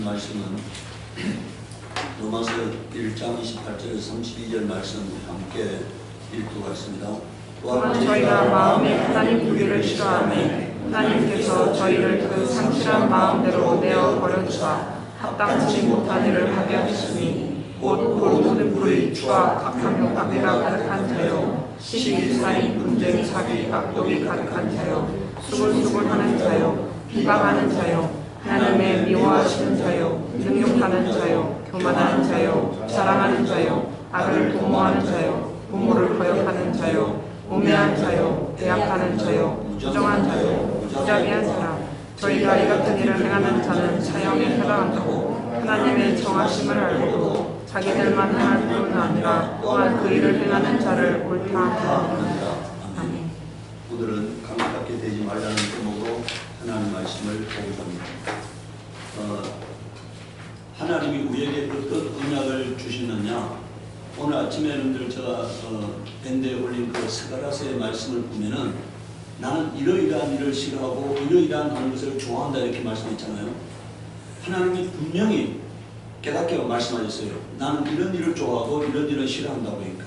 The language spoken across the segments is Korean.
하는 말씀은 로마서 1장 28절에서 32절 말씀 함께 읽도록 하겠습니다. 또한 저희가 마음에 하나님 부기를 싫어하매 하나님께서 저희를 그 상실한 마음대로 내어 버려주사 합당치 못한 일을 하게 하셨으니 곧 모든 불의 주와 각한 악의가 가득한 자요 시기 살인 분쟁 사기 악독이 가득한 자요 수굴수굴하는 자요 비방하는 자요 하나님의 미워하시는 자요 능욕하는 자요 교만하는 자요 자랑하는 자요 악을 도모하는 자요 부모를 거역하는 자요 우매한 자요 대약하는 자요 부정한 자요 무자비한 사람 저희가 이 같은 일을 행하는 자는 사형에 해당한다고 하나님의 정하심을 알고도 자기들만 행할 뿐 아니라 또한 그 일을 행하는 자를 옳다 하느니라. 아멘. 오늘은 강팍하게 되지 말라는 제목으로 하나님 말씀을 보고자 합니다. 하나님이 우리에게 어떤 언약을 주시느냐, 오늘 아침에 여러분들 제가 밴드에 올린 그 스가랴서의 말씀을 보면은 나는 이러이러한 일을 싫어하고 이러이러한 하는 것을 좋아한다 이렇게 말씀했잖아요. 하나님이 분명히 깨닫게 말씀하셨어요. 나는 이런 일을 좋아하고 이런 일을 싫어한다고 하니까.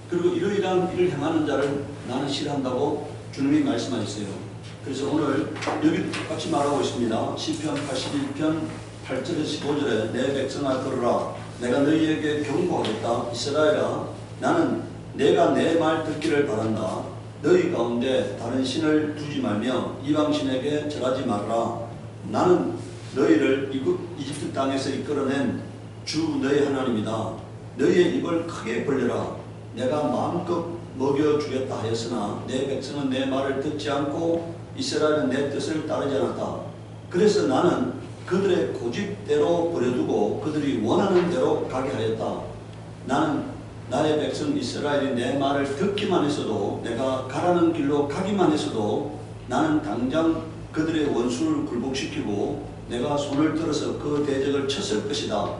그리고 이러이러한 일을 행하는 자를 나는 싫어한다고 주님이 말씀하셨어요. 그래서 오늘 여기 똑같이 말하고 있습니다. 시편 81편 8절에서 15절에 내 백성아 들으라 내가 너희에게 경고하겠다. 이스라엘아 나는 내가 내 말 듣기를 바란다. 너희 가운데 다른 신을 두지 말며 이방신에게 절하지 말라. 나는 너희를 이집트 땅에서 이끌어낸 주 너희 하나님이다. 너희의 입을 크게 벌려라. 내가 마음껏 먹여주겠다 하였으나 내 백성은 내 말을 듣지 않고 이스라엘은 내 뜻을 따르지 않았다. 그래서 나는 그들의 고집대로 버려두고 그들이 원하는 대로 가게 하였다. 나는 나의 백성 이스라엘이 내 말을 듣기만 했어도 내가 가라는 길로 가기만 했어도 나는 당장 그들의 원수를 굴복시키고 내가 손을 들어서 그 대적을 쳤을 것이다.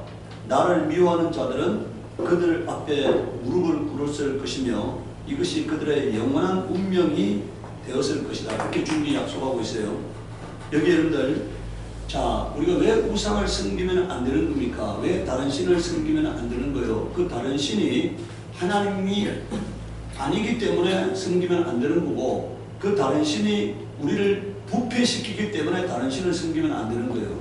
나를 미워하는 자들은 그들 앞에 무릎을 꿇었을 것이며 이것이 그들의 영원한 운명이 되었을 것이다. 이렇게 주님이 약속하고 있어요. 여기 여러분들, 자, 우리가 왜 우상을 섬기면 안 되는 겁니까? 왜 다른 신을 섬기면 안 되는 거예요? 그 다른 신이 하나님이 아니기 때문에 섬기면 안 되는 거고, 그 다른 신이 우리를 부패시키기 때문에 다른 신을 섬기면 안 되는 거예요.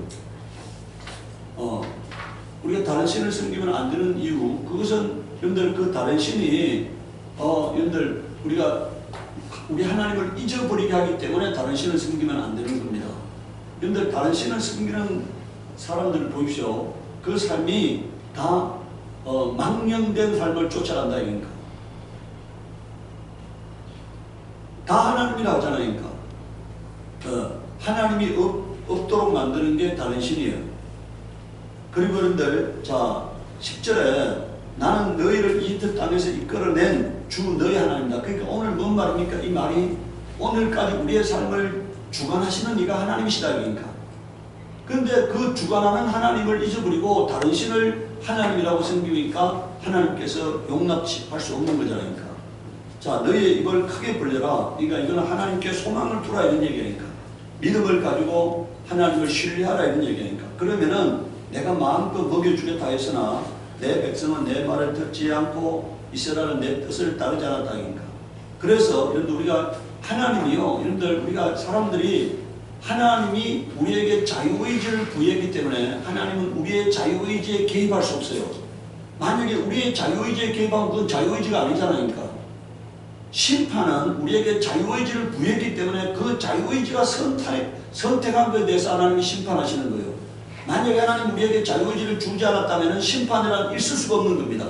우리가 다른 신을 섬기면 안 되는 이유, 그것은 여러분들 그 다른 신이 여러분들 우리 하나님을 잊어버리게 하기 때문에 다른 신을 섬기면 안 되는 겁니다. 여러분들 다른 신을 섬기는 사람들 보십시오. 그 삶이 다 망령된 삶을 쫓아간다 이거니까. 다 하나님이라 하잖아요. 그러니까. 하나님이 없도록 만드는 게 다른 신이에요. 그리고 여러분들, 자, 10절에 나는 너희를 이집트 땅에서 이끌어낸 주 너희 하나님이다. 그러니까 오늘 뭔 말입니까? 이 말이 오늘까지 우리의 삶을 주관하시는 이가 하나님이시다. 그러니까. 그런데 그 주관하는 하나님을 잊어버리고 다른 신을 하나님이라고 섬기니까 하나님께서 용납할 수 없는 거잖아요. 그러니까. 자, 너희의 입을 크게 벌려라. 그러니까 이거는 하나님께 소망을 두라 이런 얘기니까. 믿음을 가지고 하나님을 신뢰하라 이런 얘기니까. 그러면은 내가 마음껏 먹여주겠다 했으나 내 백성은 내 말을 듣지 않고 이스라엘은 내 뜻을 따르지 않았다. 그러니까. 그래서 여러분들 우리가 하나님이요. 여러분들 우리가 사람들이 하나님이 우리에게 자유의지를 부여했기 때문에 하나님은 우리의 자유의지에 개입할 수 없어요. 만약에 우리의 자유의지에 개입하면 그건 자유의지가 아니잖아요. 그러니까. 심판은 우리에게 자유의지를 부여했기 때문에 그 자유의지가 선택한 것에 대해서 하나님이 심판하시는 거예요. 만약에 하나님 우리에게 자유의지를 주지 않았다면 심판이란 있을 수가 없는 겁니다.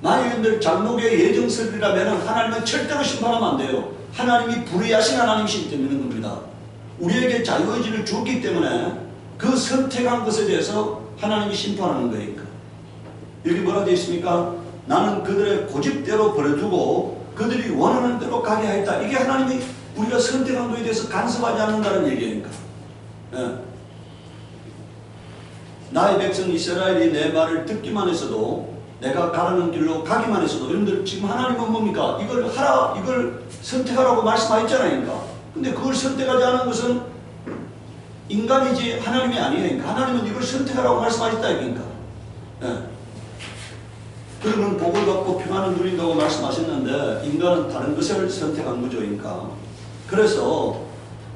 만약에 장로교의 예정설이라면 하나님은 절대로 심판하면 안 돼요. 하나님이 불의하신 하나님이시기 때문에 겁니다. 우리에게 자유의지를 주었기 때문에 그 선택한 것에 대해서 하나님이 심판하는 거니까. 여기 뭐라 되어 있습니까? 나는 그들의 고집대로 버려두고 그들이 원하는 대로 가게 하였다. 이게 하나님이 우리가 선택한 것에 대해서 간섭하지 않는다는 얘기니까. 예. 나의 백성 이스라엘이 내 말을 듣기만 했어도 내가 가라는 길로 가기만 했어도 여러분들 지금 하나님은 뭡니까? 이걸 하라, 이걸 선택하라고 말씀하셨잖아요. 그러니까. 근데 그걸 선택하지 않은 것은 인간이지 하나님이 아니에요. 그러니까 하나님은 이걸 선택하라고 말씀하셨다 이거니까. 예. 그러면 복을 받고 평안을 누린다고 말씀하셨는데 인간은 다른 것을 선택한 거죠. 그러니까. 그래서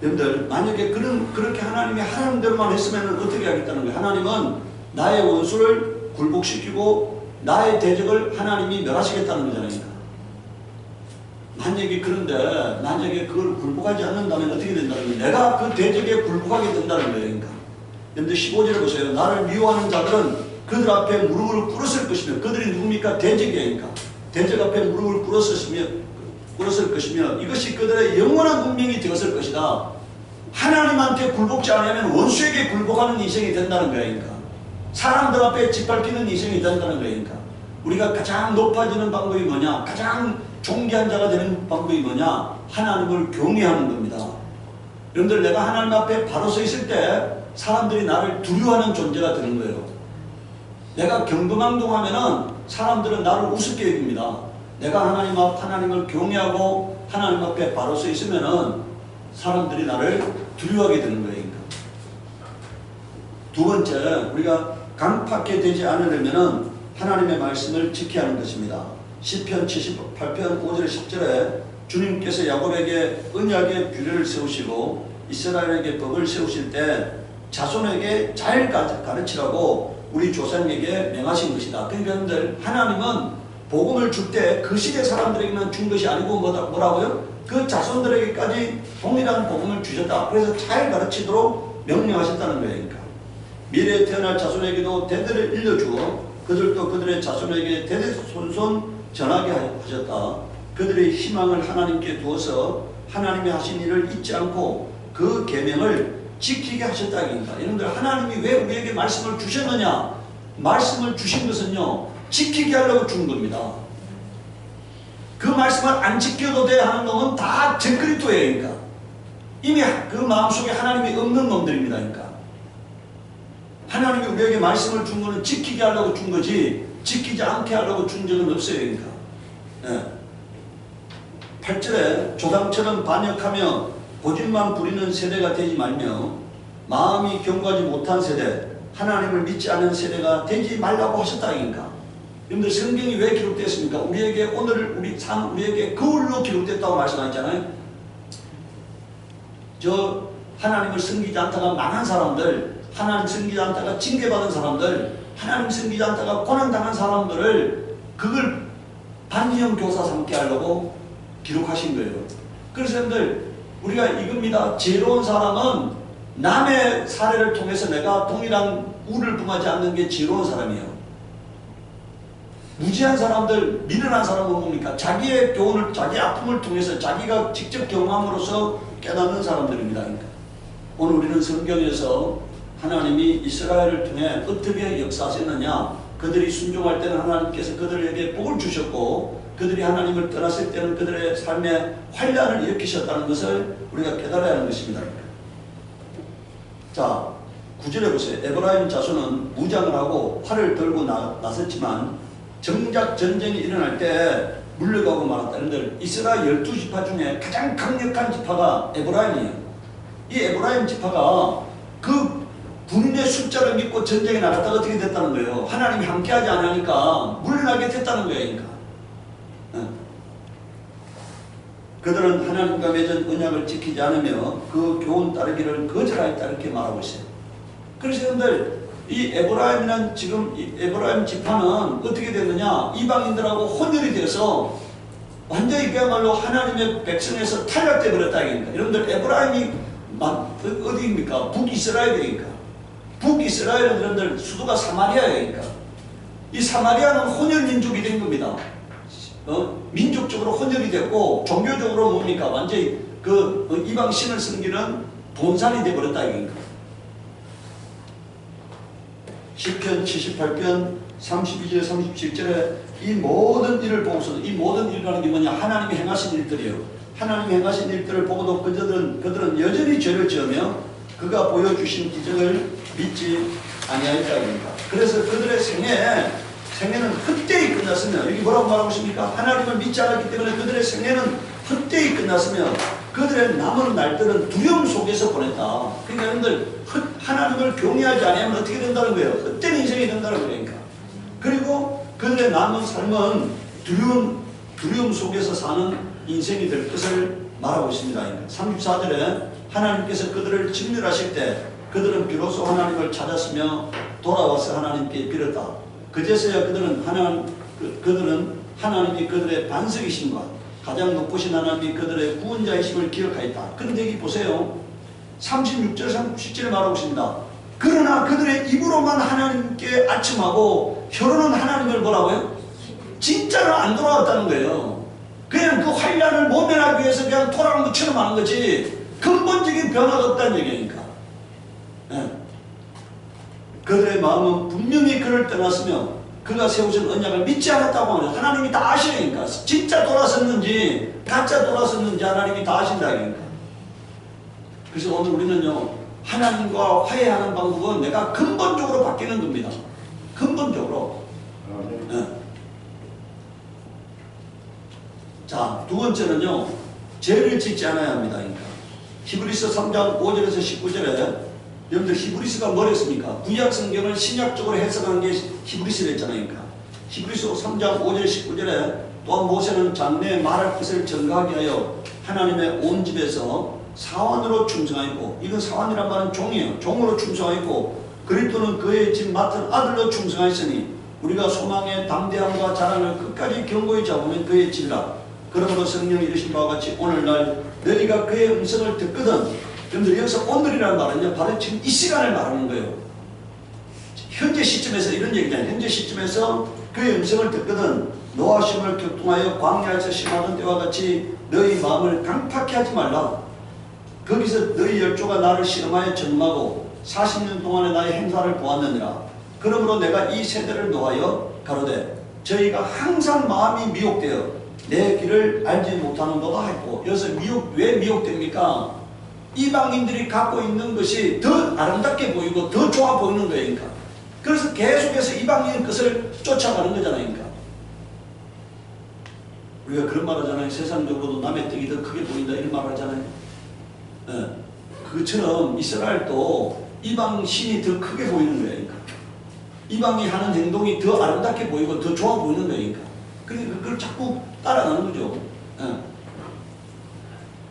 여러분들 만약에 그렇게 하나님이 하라는 대로만 했으면 어떻게 하겠다는 거예요. 하나님은 나의 원수를 굴복시키고 나의 대적을 하나님이 멸하시겠다는 거잖아요. 그러니까. 만약에 그걸 굴복하지 않는다면 어떻게 된다는 거예요. 내가 그 대적에 굴복하게 된다는 거예요. 그러니까. 여러분들 15절에 보세요. 나를 미워하는 자들은 그들 앞에 무릎을 꿇었을 것이며, 그들이 누굽니까? 대적이니까. 대적 앞에 무릎을 꿇었을 것이며 이것이 그들의 영원한 운명이 되었을 것이다. 하나님한테 굴복지 않으면 원수에게 굴복하는 인생이 된다는 거예요. 그러니까. 사람들 앞에 짓밟히는 인생이 된다는 거예요. 그러니까. 우리가 가장 높아지는 방법이 뭐냐? 가장 존귀한 자가 되는 방법이 뭐냐? 하나님을 경외하는 겁니다. 여러분들, 내가 하나님 앞에 바로 서 있을 때 사람들이 나를 두려워하는 존재가 되는 거예요. 내가 경거망동하면은 사람들은 나를 우습게 여깁니다. 내가 하나님을 경외하고 하나님 앞에 바로 서 있으면은 사람들이 나를 두려워하게 되는 거예요. 그러니까. 두 번째, 우리가 강팍해 되지 않으려면은 하나님의 말씀을 지켜야 하는 것입니다. 시편 78편 5절 10절에 주님께서 야곱에게 언약의 규례를 세우시고 이스라엘에게 법을 세우실 때 자손에게 잘 가르치라고 우리 조상에게 명하신 것이다. 그러니까 여러분들, 하나님은 복음을 줄 때 그 시대 사람들에게만 준 것이 아니고 뭐라고요? 그 자손들에게까지 동일한 복음을 주셨다. 그래서 잘 가르치도록 명령하셨다는 거예요. 그러니까. 미래에 태어날 자손에게도 대대를 일러주어 그들도 그들의 자손에게 대대손손 전하게 하셨다. 그들의 희망을 하나님께 두어서 하나님이 하신 일을 잊지 않고 그 계명을 지키게 하셨다. 여러분들, 하나님이 왜 우리에게 말씀을 주셨느냐? 말씀을 주신 것은요, 지키게 하려고 준 겁니다. 그 말씀을 안 지켜도 돼 하는 놈은 다 정그리토예요. 그러니까. 이미 그 마음속에 하나님이 없는 놈들입니다. 그러니까. 하나님이 우리에게 말씀을 준 거는 지키게 하려고 준 거지 지키지 않게 하려고 준 적은 없어요. 그러니까. 네. 8절에 조상처럼 반역하며 고집만 부리는 세대가 되지 말며 마음이 견고하지 못한 세대, 하나님을 믿지 않은 세대가 되지 말라고 하셨다. 그러니까. 여러분들, 성경이 왜 기록됐습니까? 우리에게 우리에게 거울로 기록됐다고 말씀하셨잖아요. 저 하나님을 섬기지 않다가 망한 사람들, 하나님 섬기지 않다가 징계받은 사람들, 하나님 섬기지 않다가 고난당한 사람들을 그걸 반지형 교사 삼게 하려고 기록하신 거예요. 그래서 여러분들, 우리가 이겁니다. 지혜로운 사람은 남의 사례를 통해서 내가 동일한 우를 범하지 않는 게 지혜로운 사람이에요. 무지한 사람들, 미련한 사람은 뭡니까? 자기의 교훈을, 자기 아픔을 통해서 자기가 직접 경험함으로써 깨닫는 사람들입니다. 그러니까. 오늘 우리는 성경에서 하나님이 이스라엘을 통해 어떻게 역사하셨느냐, 그들이 순종할 때는 하나님께서 그들에게 복을 주셨고 그들이 하나님을 떠났을 때는 그들의 삶에 환란을 일으키셨다는 것을 우리가 깨달아야 하는 것입니다. 자, 9절에 보세요. 에브라임 자손은 무장을 하고 활을 들고 나섰지만 정작 전쟁이 일어날 때 물러가고 말았다. 여러분들, 이스라엘 12지파 중에 가장 강력한 지파가 에브라임이에요. 이 에브라임 지파가 그 군인의 숫자를 믿고 전쟁에 나갔다가 어떻게 됐다는 거예요? 하나님이 함께하지 않으니까 물러나게 됐다는 거예요. 그러니까. 그들은 하나님과 맺은 언약을 지키지 않으며 그 교훈 따르기를 거절하였다, 이렇게 말하고 있어요. 그래서 여러분들, 이 에브라임이란 지금 이 에브라임 지파는 어떻게 됐느냐? 이방인들하고 혼혈이 돼서 완전히 그야말로 하나님의 백성에서 탈락돼 버렸다. 그러니까. 여러분들, 에브라임이 어디입니까? 북이스라엘이니까. 북이스라엘은 여러분들 수도가 사마리아예요. 그러니까. 이 사마리아는 혼혈 민족이 된 겁니다. 민족적으로 혼혈이 됐고 종교적으로 뭡니까? 완전히 그 이방 신을 섬기는 본산이 되어버렸다. 이거니까. 시편 78편 32절 37절에 이 모든 일을 보고서, 이 모든 일이라는 게 뭐냐? 하나님이 행하신 일들이에요. 하나님이 행하신 일들을 보고도 그들은 여전히 죄를 지으며 그가 보여주신 기적을 믿지 아니하였다. 그러니까. 그래서 그들의 생애는 헛되이 끝났으며, 여기 뭐라고 말하고 있습니까? 하나님을 믿지 않았기 때문에 그들의 생애는 헛되이 끝났으면 그들의 남은 날들은 두려움 속에서 보냈다. 그러니까 여러분들 하나님을 경외하지 않으면 어떻게 된다는 거예요? 헛된 인생이 된다는 거니까. 그리고 그들의 남은 삶은 두려움 속에서 사는 인생이 될 것을 말하고 있습니다. 34절에 하나님께서 그들을 진멸하실 때 그들은 비로소 하나님을 찾았으며 돌아와서 하나님께 빌었다. 그제서야 그들은 하나님이 그들의 반석이신과 가장 높으신 하나님이 그들의 구원자이심을 기억하였다. 그런데 여기 보세요. 36절 37절에 말하고 있습니다. 그러나 그들의 입으로만 하나님께 아첨하고 혀로는 하나님을 뭐라고요? 진짜로 안 돌아왔다는 거예요. 그냥 그 환란을 모면하기 위해서 그냥 돌아온 것처럼 하는 거지 근본적인 변화가 없다는 얘기니까. 네. 그들의 마음은 분명히 그를 떠났으며 그가 세우신 언약을 믿지 않았다고 하면 하나님이 다 아시니까. 진짜 돌아섰는지 가짜 돌아섰는지 하나님이 다 아신다니까. 그래서 오늘 우리는요, 하나님과 화해하는 방법은 내가 근본적으로 바뀌는 겁니다. 근본적으로. 네. 자, 두 번째는요, 죄를 짓지 않아야 합니다. 그러니까. 히브리서 3장 5절에서 19절에 여러분들 히브리서가 뭐랬습니까? 구약 성경을 신약적으로 해석하는 게 히브리서를 했잖아요. 그러니까. 히브리서 3장 5절 19절에 또한 모세는 장래에 말할 것을 전가하게 하여 하나님의 온 집에서 사원으로 충성하였고, 이건 사원이란 말은 종이에요. 종으로 충성하였고, 그리스도는 그의 집 맡은 아들로 충성하였으니 우리가 소망의 담대함과 자랑을 끝까지 견고히 잡으면 그의 집이라. 그러므로 성령이 이르신 바와 같이 오늘날 너희가 그의 음성을 듣거든. 여러분들 여기서 오늘이라는 말은요, 바로 지금 이 시간을 말하는 거예요. 현재 시점에서 이런 얘기잖아요. 현재 시점에서 그의 음성을 듣거든 노하심을 격동하여 광야에서 심하던 때와 같이 너희 마음을 강팍해 하지 말라. 거기서 너희 열조가 나를 실험하여 전망하고 40년 동안의 나의 행사를 보았느니라. 그러므로 내가 이 세대를 노하여 가로되 저희가 항상 마음이 미혹되어 내 길을 알지 못하는 거다 했고, 여기서 왜 미혹됩니까? 이방인들이 갖고 있는 것이 더 아름답게 보이고 더 좋아 보이는 거예요. 그러니까. 그래서 계속해서 이방인 것을 쫓아가는 거잖아요. 그러니까. 우리가 그런 말 하잖아요. 세상적으로도 남의 떡이 더 크게 보인다 이런 말 하잖아요. 네. 그처럼 이스라엘도 이방 신이 더 크게 보이는 거예요. 그러니까. 이방이 하는 행동이 더 아름답게 보이고 더 좋아 보이는 거예요. 그러니까 그걸 자꾸 따라가는 거죠. 네.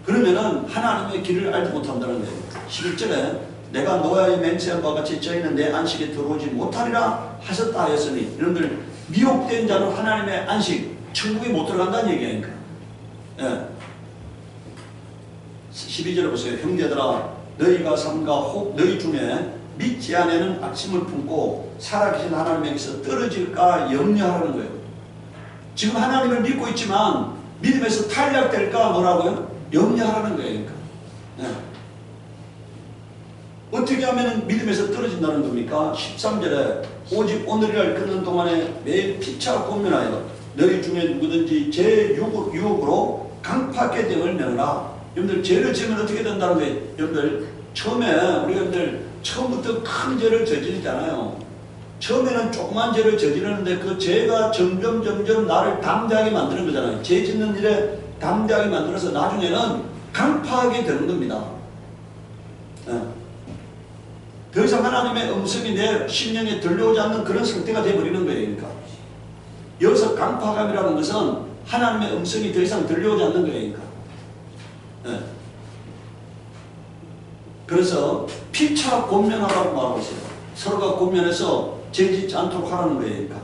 그러면은 하나님의 길을 알지 못한다는 거예요. 11절에 내가 노아의 맹세한 바와 같이 저희는 내 안식에 들어오지 못하리라 하셨다 하였으니, 여러분들 미혹된 자는 하나님의 안식, 천국에 못 들어간다는 얘기니까. 예. 12절에 보세요. 형제들아 너희가 삼가 혹 너희 중에 믿지 않에는 악심을 품고 살아계신 하나님에게서 떨어질까 염려하라는 거예요. 지금 하나님을 믿고 있지만 믿음에서 탈락될까 뭐라고요? 염려하라는 거예요. 그러니까. 네. 어떻게 하면 믿음에서 떨어진다는 겁니까? 13절에 오직 오늘이라 끊는 동안에 매일 피차 고민하여 너희 중에 누구든지 제 유혹으로 강팍하게 됨을 면하라. 여러분들 죄를 지으면 어떻게 된다는 거예요? 여러분들 처음에 우리 여러분들 처음부터 큰 죄를 저지르잖아요. 처음에는 조그만 죄를 저지르는데 그 죄가 점점 나를 담대하게 만드는 거잖아요. 죄 짓는 일에 담대하게 만들어서 나중에는 강파하게 되는 겁니다. 네. 더 이상 하나님의 음성이 내 심령에 들려오지 않는 그런 상태가 되어버리는 거예요. 그러니까. 여기서 강파감이라는 것은 하나님의 음성이 더 이상 들려오지 않는 거예요. 그러니까. 네. 그래서 피차 권면하라고 말하고 있어요. 서로가 권면해서 죄짓지 않도록 하라는 거예요. 그러니까.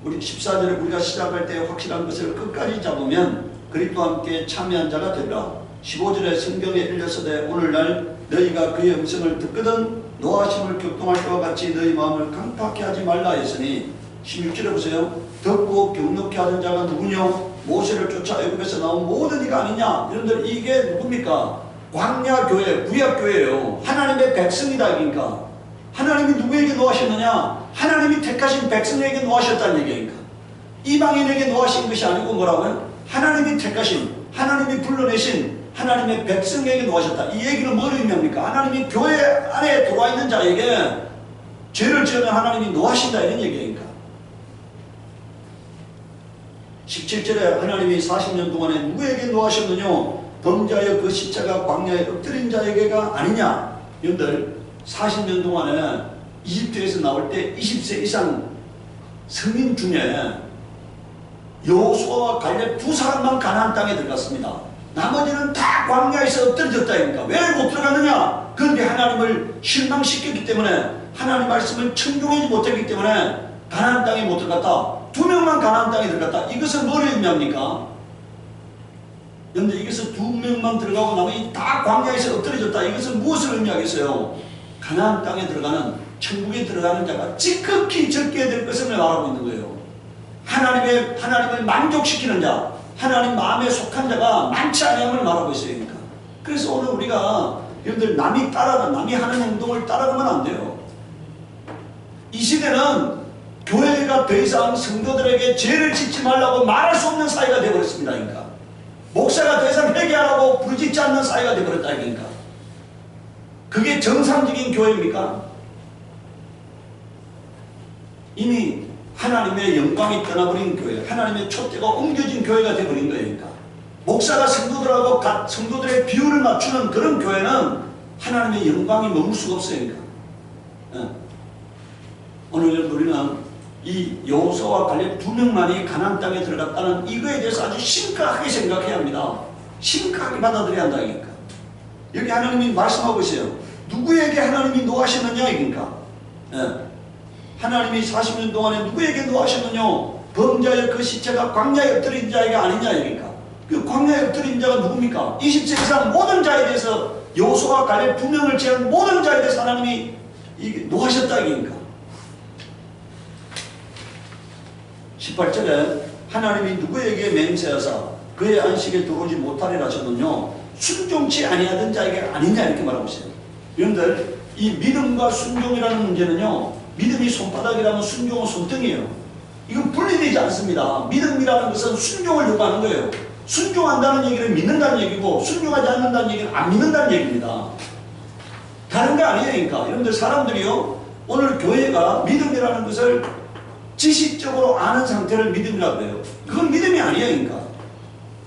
우리 14절에 우리가 시작할 때 확실한 것을 끝까지 잡으면 그리스도와 함께 참여한 자가 되리라. 15절에 성경에 일렸으되 오늘날 너희가 그의 음성을 듣거든 노하심을 격동할 때와 같이 너희 마음을 강팍해 하지 말라 했으니, 16절에 보세요. 듣고 경력케 하는 자가 누구냐? 모세를 쫓아 애굽에서 나온 모든 이가 아니냐? 여러분들 이게 누굽니까? 광야교회, 구약교회예요. 하나님의 백성이다. 그러니까 하나님이 누구에게 노하셨느냐? 하나님이 택하신 백성에게 노하셨다는 얘기니까. 이방인에게 노하신 것이 아니고 뭐라고요? 하나님이 택하신, 하나님이 불러내신 하나님의 백성에게 노하셨다. 이 얘기는 뭘 의미합니까? 하나님이 교회 안에 들어와 있는 자에게 죄를 지으면 하나님이 노하신다 이런 얘기니까. 17절에 하나님이 40년 동안에 누구에게 노하셨느냐? 범죄하여 그 십자가 광야에 엎드린 자에게가 아니냐? 여러분들 40년 동안에 이집트에서 나올 때 20세 이상 성인 중에 여호수아와 갈렙 두 사람만 가나안 땅에 들어갔습니다. 나머지는 다 광야에서 엎드려졌다니까. 왜 못 들어갔느냐? 그런데 하나님을 실망시켰기 때문에, 하나님 말씀을 청종하지 못했기 때문에 가나안 땅에 못 들어갔다. 2명만 가나안 땅에 들어갔다. 이것은 뭘 의미합니까? 그런데 이것은 2명만 들어가고 나머지 다 광야에서 엎드려졌다. 이것은 무엇을 의미하겠어요? 가나안 땅에 들어가는, 천국에 들어가는 자가 지극히 적게 될 것을 말하고 있는 거예요. 하나님을 만족시키는 자, 하나님 마음에 속한 자가 많지 않음을 말하고 있어요. 그러니까. 그래서 오늘 우리가 여러분들 남이 하는 행동을 따라가면 안 돼요. 이 시대는 교회가 더 이상 성도들에게 죄를 짓지 말라고 말할 수 없는 사회가 되어버렸습니다. 그러니까. 목사가 더 이상 회개하라고 부르짖지 않는 사회가 되어버렸다. 그러니까. 그게 정상적인 교회입니까? 이미 하나님의 영광이 떠나버린 교회, 하나님의 촛대가 옮겨진 교회가 되어버린 거예요. 그러니까. 목사가 성도들의 비율을 맞추는 그런 교회는 하나님의 영광이 머물 수가 없어요. 그러니까. 오늘 우리는 이 여호수아와 갈렙 2명만이 가나안 땅에 들어갔다는 이거에 대해서 아주 심각하게 생각해야 합니다. 심각하게 받아들여야 한다니까. 여기 하나님이 말씀하고 있어요. 누구에게 하나님이 노하셨느냐 이니까. 하나님이 40년 동안에 누구에게 노하셨느냐? 범죄하여 그 시체가 광야에 엎드린 자가 아니냐 이니까. 그 광야에 엎드린 자가 누굽니까? 20세 이상 모든 자에 대해서, 여호수아와 갈렙 2명을 제한 모든 자에 대해서 하나님이 노하셨다 이니까. 18절에 하나님이 누구에게 맹세하사 그의 안식에 들어오지 못하리라 하셨느냐? 순종치 아니하던 자에게 아니냐 이렇게 말하고 있어요. 여러분들 이 믿음과 순종이라는 문제는요, 믿음이 손바닥이라면 순종은 손등이에요. 이건 분리되지 않습니다. 믿음이라는 것은 순종을 요구하는 거예요. 순종한다는 얘기는 믿는다는 얘기고, 순종하지 않는다는 얘기는 안 믿는다는 얘기입니다. 다른 거 아니에요. 그러니까 여러분들 사람들이요, 오늘 교회가 믿음이라는 것을 지식적으로 아는 상태를 믿음이라고 해요. 그건 믿음이 아니에요. 그러니까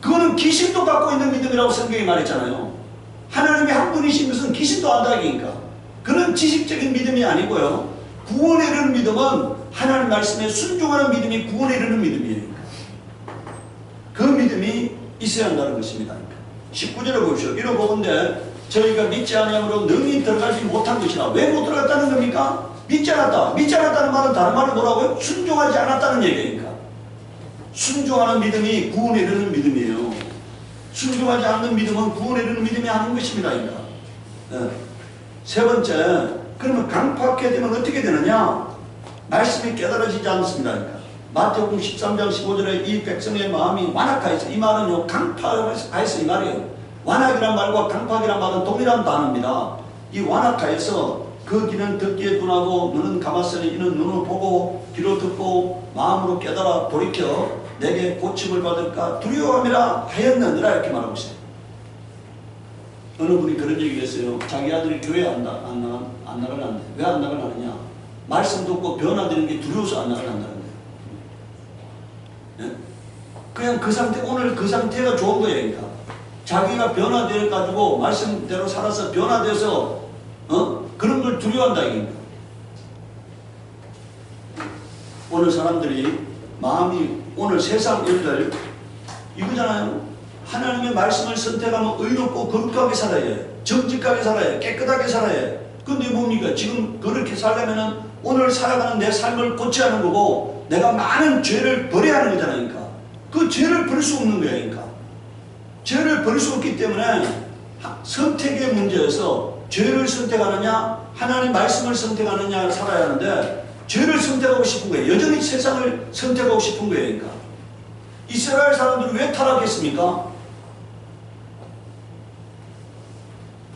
그거는 귀신도 갖고 있는 믿음이라고 성경이 말했잖아요. 하나님이 한 분이신 것은 귀신도 안다. 그러니까 그는 지식적인 믿음이 아니고요, 구원에 이르는 믿음은 하나님 말씀에 순종하는 믿음이 구원에 이르는 믿음이에요. 그 믿음이 있어야 한다는 것입니다. 19절을 보십시오. 이러 보건대 저희가 믿지 아니함으로 능히 들어가지 못한 것이라. 왜 못 들어갔다는 겁니까? 믿지 않았다. 믿지 않았다는 말은 다른 말은 뭐라고요? 순종하지 않았다는 얘기니까. 순종하는 믿음이 구원에 이르는 믿음이에요. 순종하지 않는 믿음은 구원에 이르는 믿음이 아닌 것입니다. 그러니까. 세 번째, 그러면 강팍하게 되면 어떻게 되느냐? 말씀이 깨달아지지 않습니다. 그러니까. 마태복음 13장 15절에 이 백성의 마음이 완악하여서, 이 말은요 강팍하여서 이 말이에요. 완악이란 말과 강팍이란 말은 동일한 단어입니다. 이 완악하여서 그 귀는 듣기에 둔하고 눈은 감았으니 이는 눈으로 보고 귀로 듣고 마음으로 깨달아 돌이켜 내게 고침을 받을까 두려워함이라 하였느니라 이렇게 말하고 있어요. 어느 분이 그런 얘기를 했어요. 자기 아들이 교회 안 나가는데 왜 안 나가느냐? 말씀 듣고 변화되는 게 두려워서 안 나가는데. 예? 그냥 그 상태, 오늘 그 상태가 좋은 거예요. 그러니까 자기가 변화되어가지고 말씀대로 살아서 변화돼서 그런 걸 두려워한다 이겁니다. 오늘 사람들이 마음이, 오늘 세상 일들 이거잖아요. 하나님의 말씀을 선택하면 의롭고 거룩하게 살아야 해. 정직하게 살아야 해. 깨끗하게 살아야 해. 근데 뭡니까? 지금 그렇게 살려면은 오늘 살아가는 내 삶을 고쳐야 하는 거고, 내가 많은 죄를 버려야 하는 거잖아요. 그러니까 그 죄를 버릴 수 없는 거예요. 그러니까 죄를 버릴 수 없기 때문에 선택의 문제에서 죄를 선택하느냐 하나님 말씀을 선택하느냐를 살아야 하는데, 죄를 선택하고 싶은 거예요. 여전히 세상을 선택하고 싶은 거예요. 그러니까 이스라엘 사람들이 왜 타락했습니까?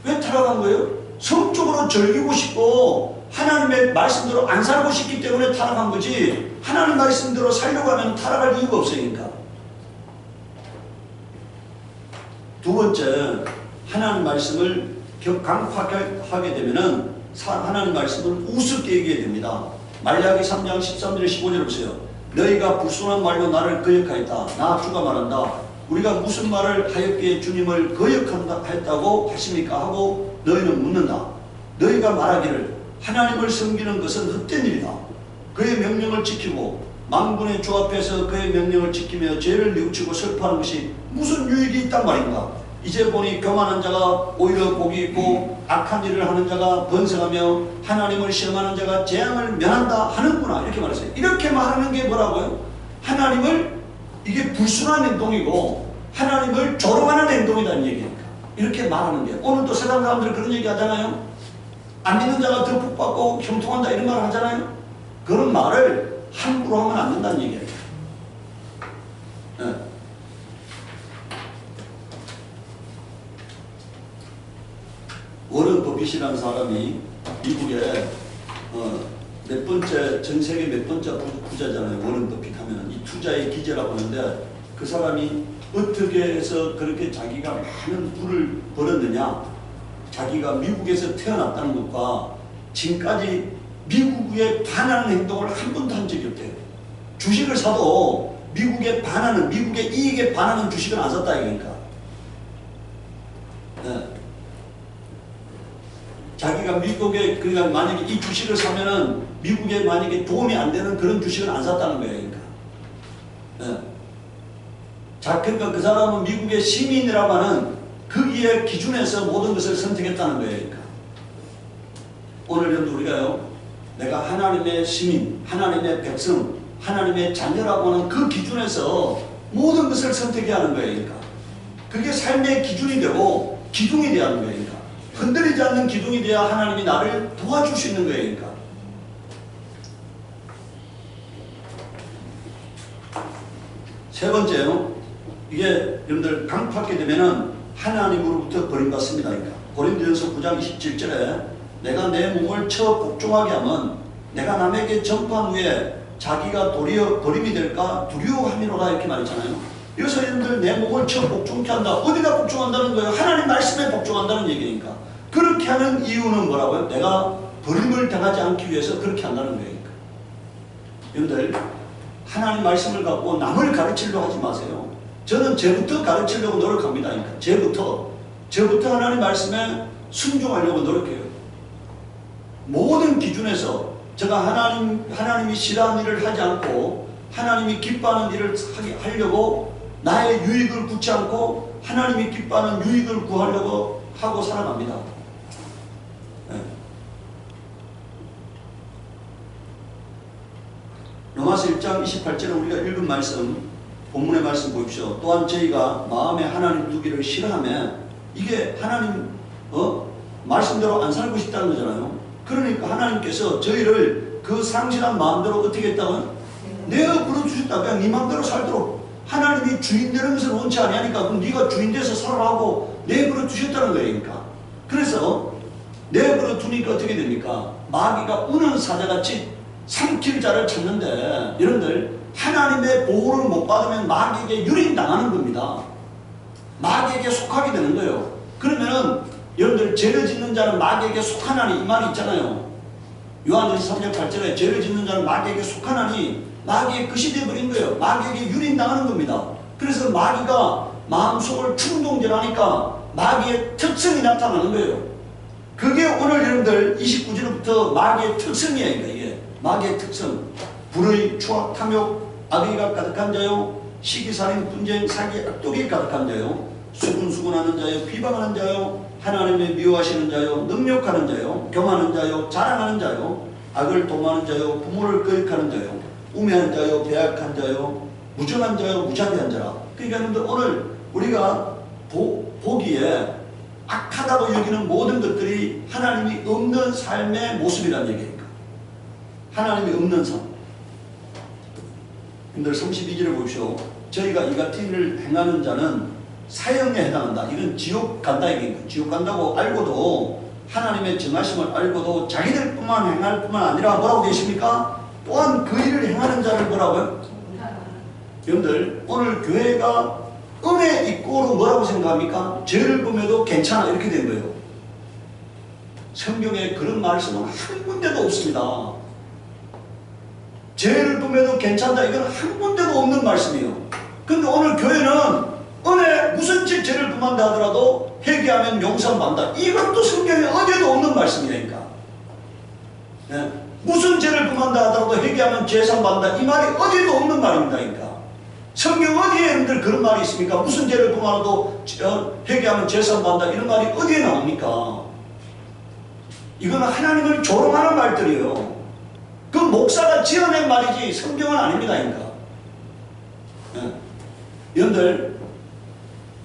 왜 타락한 거예요? 성적으로 즐기고 싶고 하나님의 말씀대로 안 살고 싶기 때문에 타락한 거지, 하나님 말씀대로 살려고 하면 타락할 이유가 없어요. 그러니까 두 번째, 하나님 말씀을 강팍하게 되면은 하나님 말씀을 우습게 얘기해야 됩니다. 말라기 3장 13절 15절 보세요. 너희가 불순한 말로 나를 거역하였다. 나 주가 말한다. 우리가 무슨 말을 하였기에 주님을 거역한다 했다고 하십니까? 하고 너희는 묻는다. 너희가 말하기를 하나님을 섬기는 것은 헛된 일이다. 그의 명령을 지키고 만군의 주 앞에서 그의 명령을 지키며 죄를 뉘우치고 슬퍼하는 것이 무슨 유익이 있단 말인가? 이제 보니 교만한 자가 오히려 복이 있고 악한 일을 하는 자가 번성하며 하나님을 시험하는 자가 재앙을 면한다 하는구나. 이렇게 말했어요. 이렇게 말하는 게 뭐라고요? 하나님을, 이게 불순한 행동이고 하나님을 조롱하는 행동이라는 얘기니까 이렇게 말하는 게. 오늘도 세상 사람들 그런 얘기 하잖아요. 안 믿는 자가 더 복받고 형통한다 이런 말을 하잖아요. 그런 말을 함부로 하면 안 된다는 얘기예요. 네. 워런 버핏이라는 사람이 미국에 몇 번째, 전 세계 몇 번째 부자잖아요. 워런 버핏 하면 이 투자의 기재라고 하는데, 그 사람이 어떻게 해서 그렇게 자기가 많은 부를 벌었느냐, 자기가 미국에서 태어났다는 것과 지금까지 미국에 반하는 행동을 한 번도 한 적이 없대요. 주식을 사도 미국에 반하는, 미국의 이익에 반하는 주식은 안 샀다 이거니까. 네. 자기가 미국에, 그러니까 만약에 이 주식을 사면은 미국에 만약에 도움이 안 되는 그런 주식을 안 샀다는 거예요. 그러니까. 네. 자, 그러니까 그 사람은 미국의 시민이라고 하는 거기에 기준에서 모든 것을 선택했다는 거예요. 그러니까. 오늘 여러분 우리가요, 내가 하나님의 시민, 하나님의 백성, 하나님의 자녀라고 하는 그 기준에서 모든 것을 선택해야 하는 거예요. 그러니까. 그게 삶의 기준이 되고 기둥이 돼야 하는 거예요. 그러니까. 흔들리지 않는 기둥이 돼야 하나님이 나를 도와줄 수 있는 거예요. 그러니까. 세 번째요, 이게 여러분들 강팍하게 되면은 하나님으로부터 버림받습니다. 그러니까. 고린도전서 9장 27절에 내가 내 몸을 쳐 복종하게 하면 내가 남에게 전파한 후에 자기가 도리어 버림이 될까 두려워함이로라 이렇게 말했잖아요. 여기서 여러분들 내 몸을 쳐 복종케 한다. 어디다 복종한다는 거예요? 하나님 말씀에 복종한다는 얘기니까. 그렇게 하는 이유는 뭐라고요? 내가 버림을 당하지 않기 위해서 그렇게 한다는 거예요. 여러분들 하나님 말씀을 갖고 남을 가르치려고 하지 마세요. 저는 저부터 가르치려고 노력합니다. 그러니까 저부터 하나님 말씀에 순종하려고 노력해요. 모든 기준에서 제가 하나님이 싫어하는 일을 하지 않고 하나님이 기뻐하는 일을 하려고 나의 유익을 구치 않고 하나님이 기뻐하는 유익을 구하려고 하고 살아갑니다. 네. 로마서 1장 28절에 우리가 읽은 말씀, 본문의 말씀 보십시오. 또한 저희가 마음에 하나님 두기를 싫어하면 이게 하나님 말씀대로 안 살고 싶다는 거잖아요. 그러니까 하나님께서 저희를 그 상실한 마음대로 어떻게 했다고요? 내가 불러주셨다. 그냥 네 마음대로 살도록. 하나님이 주인 되는 것을 원치 아니하니까 그럼 네가 주인 돼서 살아라고 내버려 두셨다는 거예요. 그러니까. 그래서 내버려 두니까 어떻게 됩니까? 마귀가 우는 사자같이 삼킬 자를 찾는데, 여러분들 하나님의 보호를 못 받으면 마귀에게 유린당하는 겁니다. 마귀에게 속하게 되는 거예요. 그러면은 여러분들 죄를 짓는 자는 마귀에게 속하나니 이 말이 있잖아요. 요한일서 3장 8절에 죄를 짓는 자는 마귀에게 속하나니 마귀의 끝이 되어버린 거예요. 마귀에게 유린당하는 겁니다. 그래서 마귀가 마음속을 충동질하니까 마귀의 특성이 나타나는 거예요. 그게 오늘 여러분들 29절부터 마귀의 특성이에요. 이게 마귀의 특성. 불의, 추악, 탐욕, 악의가 가득한 자요, 시기살인, 분쟁, 사기, 악독이 가득한 자요, 수군수군하는 자요, 비방하는 자요, 하나님의 미워하시는 자요, 능욕하는 자요, 교만하는 자요, 자랑하는 자요, 악을 도모하는 자요, 부모를 거역하는 자요, 우매한 자요, 배악한 자요, 무정한 자요, 무자비한 자라. 그러니까 여러분들 오늘 우리가 보기에 악하다고 여기는 모든 것들이 하나님이 없는 삶의 모습이라는 얘기니까. 하나님이 없는 삶. 여러분들 32절을 보십시오. 저희가 이 같은 일을 행하는 자는 사형에 해당한다. 이건 지옥 간다 얘기니까. 지옥 간다고 알고도, 하나님의 정하심을 알고도 자기들 뿐만 행할 뿐만 아니라 뭐라고 되십니까? 또한 그 일을 행하는 자를 뭐라고요? 여러분들 오늘 교회가 은혜 있고로 뭐라고 생각합니까? 죄를 보며도 괜찮아 이렇게 된 거예요. 성경에 그런 말씀은 한 군데도 없습니다. 죄를 범해도 괜찮다. 이건 한 군데도 없는 말씀이에요. 근데 오늘 교회는 은혜 무슨 죄를 범한다 하더라도 회개하면 용서받는다. 이것도 성경에 어디에도 없는 말씀이라니까. 네. 무슨 죄를 범한다 하더라도 회개하면 죄상받는다. 이 말이 어디에도 없는 말입니다. 그러니까. 성경 어디에 여러분들 그런 말이 있습니까? 무슨 죄를 범하도 회개하면 죄상받는다. 이런 말이 어디에 나옵니까? 이거는 하나님을 조롱하는 말들이에요. 그 목사가 지어낸 말이지 성경은 아닙니다. 그러니까. 네. 여러분들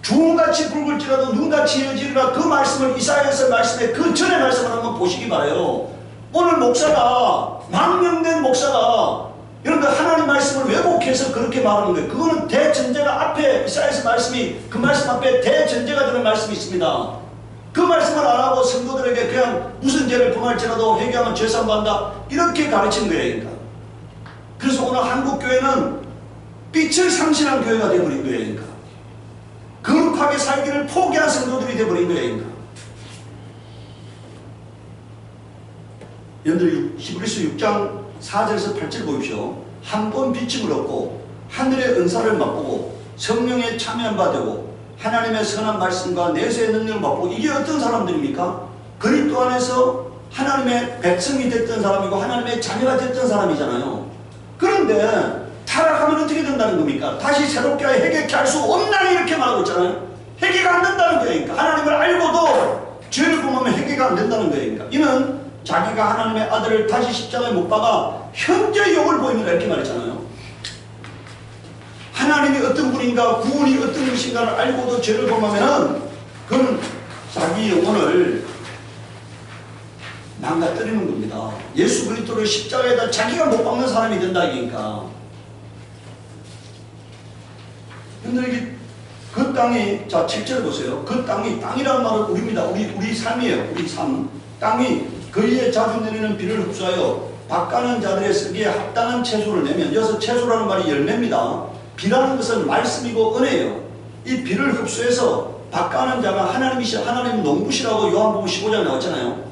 주홍같이 붉을지라도 눈같이 여지리라 그 말씀을 이사야서 말씀에 그 전에 말씀을 한번 보시기 바라요. 오늘 목사가 망명된 목사가 여러분들 하나님 말씀을 왜곡해서 그렇게 말하는 거예요. 그거는 대전제가 앞에 이사야서 말씀이 그 말씀 앞에 대전제가 되는 말씀이 있습니다. 그 말씀을 안 하고 성도들에게 그냥 무슨 죄를 범할지라도 회개하면 죄상받는다 이렇게 가르친 거예요. 그러니까. 그래서 오늘 한국교회는 빛을 상실한 교회가 되어버린 거예요. 그러니까. 거룩하게 살기를 포기한 성도들이 되어버린 거예요. 그러니까. 여러분들 히브리서 6장 4절에서 8절 보십시오. 한 번 비침을 얻고 하늘의 은사를 맛보고 성령에 참여한 바 되고 하나님의 선한 말씀과 내세의 능력을 맛보고 이게 어떤 사람들입니까? 그리스도 안에서 하나님의 백성이 됐던 사람이고 하나님의 자녀가 됐던 사람이잖아요. 그런데 타락하면 어떻게 된다는 겁니까? 다시 새롭게 회개케 할 수 없나니 이렇게 말하고 있잖아요. 회개가 안 된다는 거예요. 그러니까 하나님을 알고도 죄를 범하면 회개가 안 된다는 거예요. 그러니까 이는 자기가 하나님의 아들을 다시 십자가에 못 박아 현재 욕을 보입니다. 이렇게 말했잖아요. 하나님이 어떤 분인가 구원이 어떤 것인가를 알고도 죄를 범하면은 그건 자기 영혼을 망가뜨리는 겁니다. 예수 그리스도를 십자가에다 자기가 못 박는 사람이 된다 이니까. 근데 그 땅이 자 7절 보세요. 그 땅이 땅이라는 말은 우리입니다. 우리 삶이에요. 우리 삶. 땅이 그리에 자주 내리는 비를 흡수하여 밭가는 자들의 쓰기에 합당한 채소를 내면 여기서 채소라는 말이 열매입니다. 비라는 것은 말씀이고 은혜예요. 이 비를 흡수해서 밭가는 자가 하나님이시라 하나님 농부시라고 요한복음 15장에 나왔잖아요.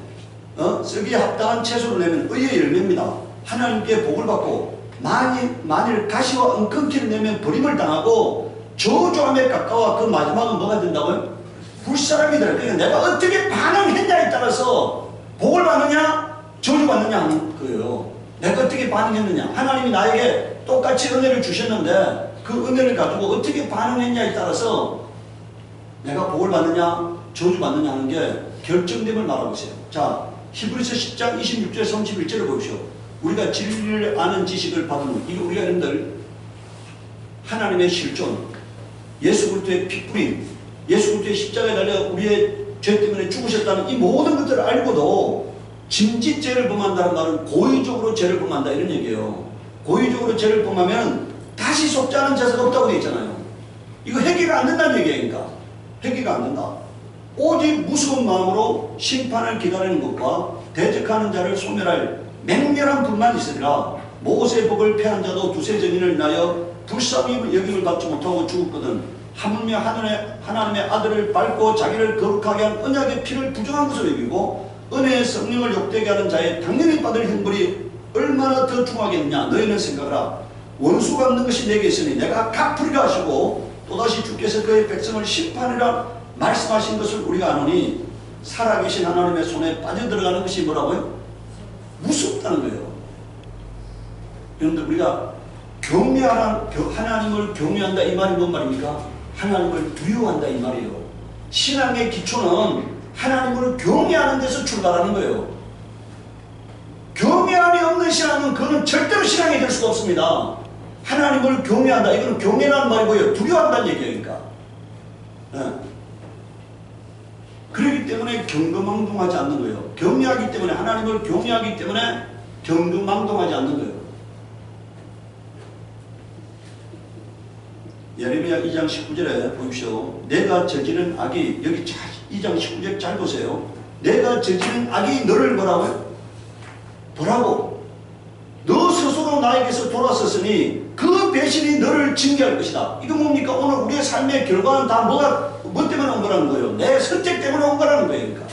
쓰기에 합당한 채소를 내면 의의 열매입니다. 하나님께 복을 받고 만일 가시와 엉겅퀴를 내면 버림을 당하고 저주함에 가까워 그 마지막은 뭐가 된다고요? 불사람이 될 거예요. 내가 어떻게 반응했냐에 따라서 복을 받느냐 저주받느냐 하는 거예요. 내가 어떻게 반응했느냐. 하나님이 나에게 똑같이 은혜를 주셨는데 그 은혜를 가지고 어떻게 반응했냐에 따라서 내가 복을 받느냐 저주받느냐 하는 게 결정됨을 말하고 있어요. 자, 히브리서 10장 26절 31절을 보십시오. 우리가 진리를 아는 지식을 받은 이게 우리가 여러분들 하나님의 실존, 예수 그리스도의 핏부림, 예수 그리스도의 십자가에 달려 우리의 죄 때문에 죽으셨다는 이 모든 것들을 알고도 짐짓죄를 범한다는 말은 고의적으로 죄를 범한다 이런 얘기예요. 고의적으로 죄를 범하면 다시 속지 않은 자세가 없다고 되어 있잖아요. 이거 회개가 안 된다는 얘기니까. 회개가 안 된다. 오직 무서운 마음으로 심판을 기다리는 것과 대적하는 자를 소멸할 맹렬한 분만 있으리라. 모세의 법을 폐한 자도 두세 증인을 인하여 불쌍히 여김을 받지 못하고 죽었거든. 하물며 하나님의 아들을 밟고 자기를 거룩하게 한 언약의 피를 부정한 것으로 여기고 은혜의 성령을 욕되게 하는 자의 당연히 받을 형벌이 얼마나 더 중하겠느냐. 너희는 생각하라. 원수가 없는 것이 내게 있으니 내가 갚으리라 하시고 또다시 주께서 그의 백성을 심판이라 말씀하신 것을 우리가 아노니 살아계신 하나님의 손에 빠져들어가는 것이 뭐라고요? 무섭다는 거예요. 여러분들 우리가 하나님을 경외한다 이 말이 뭔 말입니까? 하나님을 두려워한다 이 말이에요. 신앙의 기초는 하나님을 경외하는 데서 출발하는 거예요. 경외함이 없는 신앙은 그거는 절대로 신앙이 될 수가 없습니다. 하나님을 경외한다. 이거는 경외라는 말이 뭐예요? 두려워한다는 얘기니까. 네. 그렇기 때문에 경거망동하지 않는 거예요. 경외하기 때문에 하나님을 경외하기 때문에 경거망동하지 않는 거예요. 예레미야 2장 19절에 보십시오. 내가 저지른 악이 여기 2장 19절 잘 보세요. 내가 저지른 악이 너를 뭐라고요? 보라고 너 스스로 나에게서 돌아섰으니 그 배신이 너를 징계할 것이다. 이거 뭡니까? 오늘 우리의 삶의 결과는 다 뭐 때문에 온 거라는 거예요? 내 선택 때문에 온 거라는 거예요. 그러니까.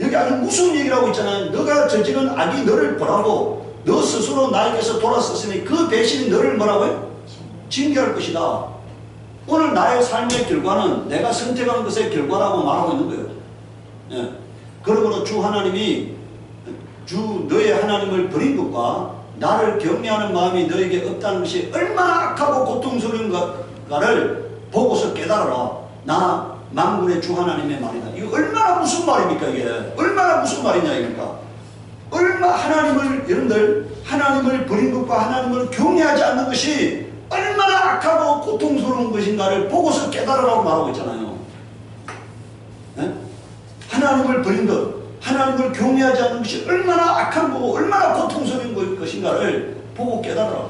여기 아주 무서운 얘기를 하고 있잖아요. 너가 저지른 악이 너를 보라고 너 스스로 나에게서 돌아섰으니 그 배신이 너를 뭐라고요? 징계할 것이다. 오늘 나의 삶의 결과는 내가 선택한 것의 결과라고 말하고 있는 거예요. 예. 그러므로 주 하나님이 너의 하나님을 버린 것과 나를 경외하는 마음이 너에게 없다는 것이 얼마나 악하고 고통스러운가를 보고서 깨달아라. 나 만군의 주 하나님의 말이다. 이거 얼마나 무슨 말입니까 이게? 얼마나 무슨 말이냐 이니까. 여러분들 하나님을 버린 것과 하나님을 경외하지 않는 것이 얼마나 악하고 고통스러운 것인가를 보고서 깨달으라고 말하고 있잖아요. 네? 하나님을 버린 것, 하나님을 경외하지 않는 것이 얼마나 악한 거고 얼마나 고통스러운 것인가를 보고 깨달으라.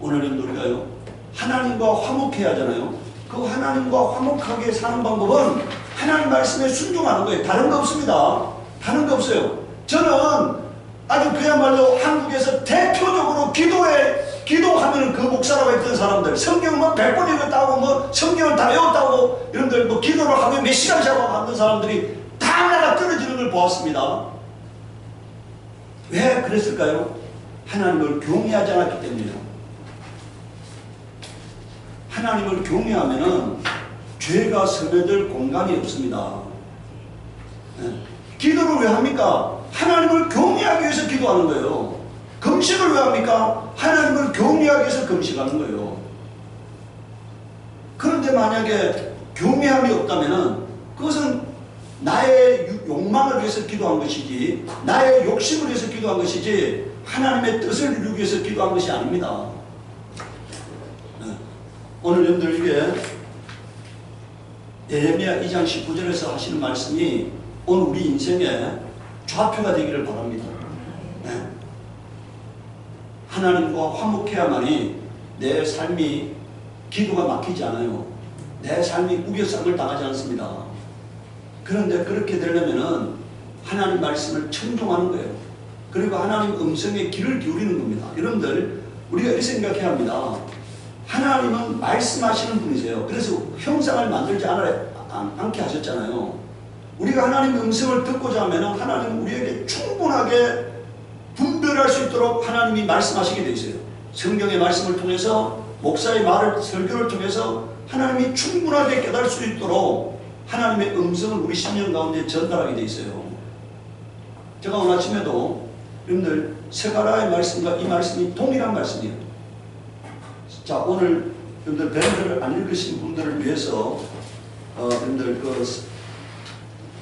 오늘은 우리가요 하나님과 화목해야 하잖아요. 그 하나님과 화목하게 사는 방법은 하나님 말씀에 순종하는 거예요. 다른 거 없습니다. 다른 거 없어요. 저는 아주 그야말로 한국에서 대표적으로 기도하면 그 목사라고 했던 사람들, 성경을 뭐 100번 읽었다고, 뭐 성경을 다 외웠다고, 이런들 뭐 기도를 하루에 몇 시간씩 하고 하는 사람들이 다 나가 떨어지는 걸 보았습니다. 왜 그랬을까요? 하나님을 경외하지 않았기 때문이에요. 하나님을 경외하면은 죄가 스며들 공간이 없습니다. 네. 기도를 왜 합니까? 하나님을 경외하기 위해서 기도하는 거예요. 금식을 왜 합니까? 하나님을 경외하기 위해서 금식하는 거예요. 그런데 만약에 경외함이 없다면 그것은 나의 욕망을 위해서 기도한 것이지, 나의 욕심을 위해서 기도한 것이지, 하나님의 뜻을 이루기 위해서 기도한 것이 아닙니다. 네. 오늘 여러분들 이게 예레미야 2장 19절에서 하시는 말씀이 오늘 우리 인생에 좌표가 되기를 바랍니다. 네. 하나님과 화목해야만이 내 삶이 기도가 막히지 않아요. 내 삶이 우겨쌈을 당하지 않습니다. 그런데 그렇게 되려면은 하나님 말씀을 청종하는 거예요. 그리고 하나님 음성에 귀를 기울이는 겁니다. 여러분들 우리가 이렇게 생각해야 합니다. 하나님은 말씀하시는 분이세요. 그래서 형상을 만들지 않게 하셨잖아요. 우리가 하나님의 음성을 듣고자 하면 하나님은 우리에게 충분하게 분별할 수 있도록 하나님이 말씀하시게 되어 있어요. 성경의 말씀을 통해서, 목사의 말을, 설교를 통해서 하나님이 충분하게 깨달을 수 있도록 하나님의 음성을 우리 심령 가운데 전달하게 되어 있어요. 제가 오늘 아침에도 여러분들 스가랴의 말씀과 이 말씀이 동일한 말씀이에요. 자, 오늘 여러분들 밴드를 안 읽으신 분들을 위해서 여러분들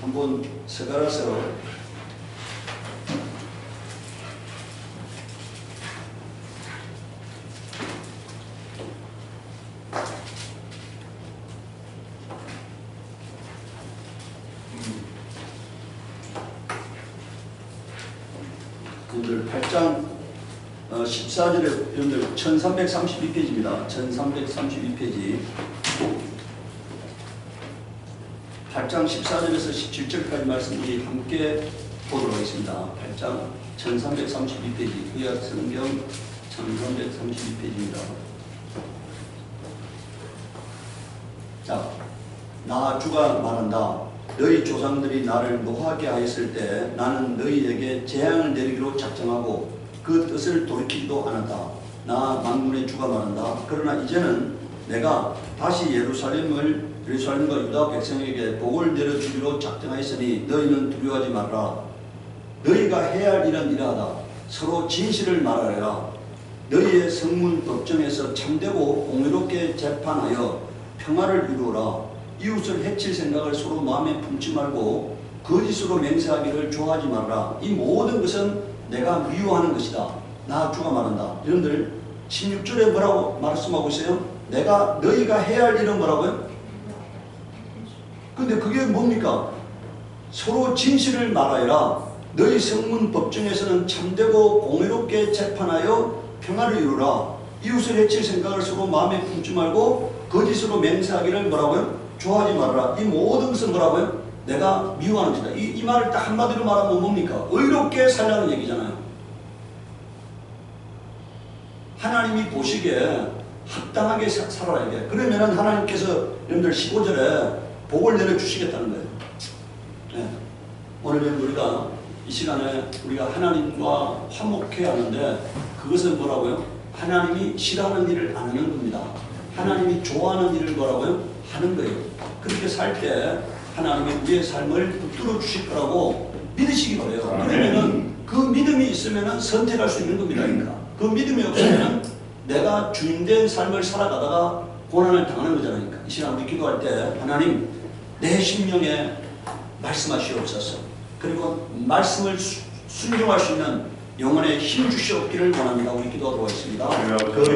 한번 스가랴서 여러분들 8장 14절에 여러분들 1332페이지입니다. 1332페이지 8장 14절에서 17절까지 말씀 우리 함께 보도록 하겠습니다. 8장 1332페이지 구약 성경 1332페이지입니다. 자, 나 주가 말한다. 너희 조상들이 나를 노하게 하였을 때 나는 너희에게 재앙을 내리기로 작정하고 그 뜻을 돌이키지도 않았다. 나 만군의 주가 말한다. 그러나 이제는 내가 다시 예루살렘과 유다 백성에게 복을 내려주기로 작정하였으니 너희는 두려워하지 말라. 너희가 해야 할 일은 이러하다. 서로 진실을 말하여라. 너희의 성문 법정에서 참되고 공의롭게 재판하여 평화를 이루어라. 이웃을 해칠 생각을 서로 마음에 품지 말고 거짓으로 맹세하기를 좋아하지 말라. 이 모든 것은 내가 미워하는 것이다. 나 주가 말한다. 여러분들 16절에 뭐라고 말씀하고 있어요? 너희가 해야 할 일은 뭐라고요? 근데 그게 뭡니까? 서로 진실을 말하여라. 너희 성문 법정에서는 참되고 공의롭게 재판하여 평화를 이루라. 이웃을 해칠 생각을 서로 마음에 품지 말고 거짓으로 맹세하기를 뭐라고요? 좋아하지 말아라. 이 모든 것은 뭐라고요? 내가 미워하는 것이다. 이 말을 딱 한마디로 말하면 뭡니까? 의롭게 살라는 얘기잖아요. 하나님이 보시기에 합당하게 살아야 돼. 그러면 하나님께서 여러분들 15절에 복을 내려주시겠다는 거예요. 네. 오늘 우리가 이 시간에 우리가 하나님과 화목해야 하는데 그것은 뭐라고요? 하나님이 싫어하는 일을 안 하는 겁니다. 하나님이 좋아하는 일을 뭐라고요? 하는 거예요. 그렇게 살 때 하나님이 우리의 삶을 붙들어 주실 거라고 믿으시기 바래요. 그러면은 그 믿음이 있으면은 선택할 수 있는 겁니다. 그러니까 그 믿음이 없으면은 내가 주인된 삶을 살아가다가 고난을 당하는 거잖아요. 그러니까 이 시간 우리 기도할 때 하나님 내 심령에 말씀하시옵소서. 그리고 말씀을 순종할 수 있는 영혼에 힘 주시옵기를 원합니다. 우리 기도하도록 하겠습니다.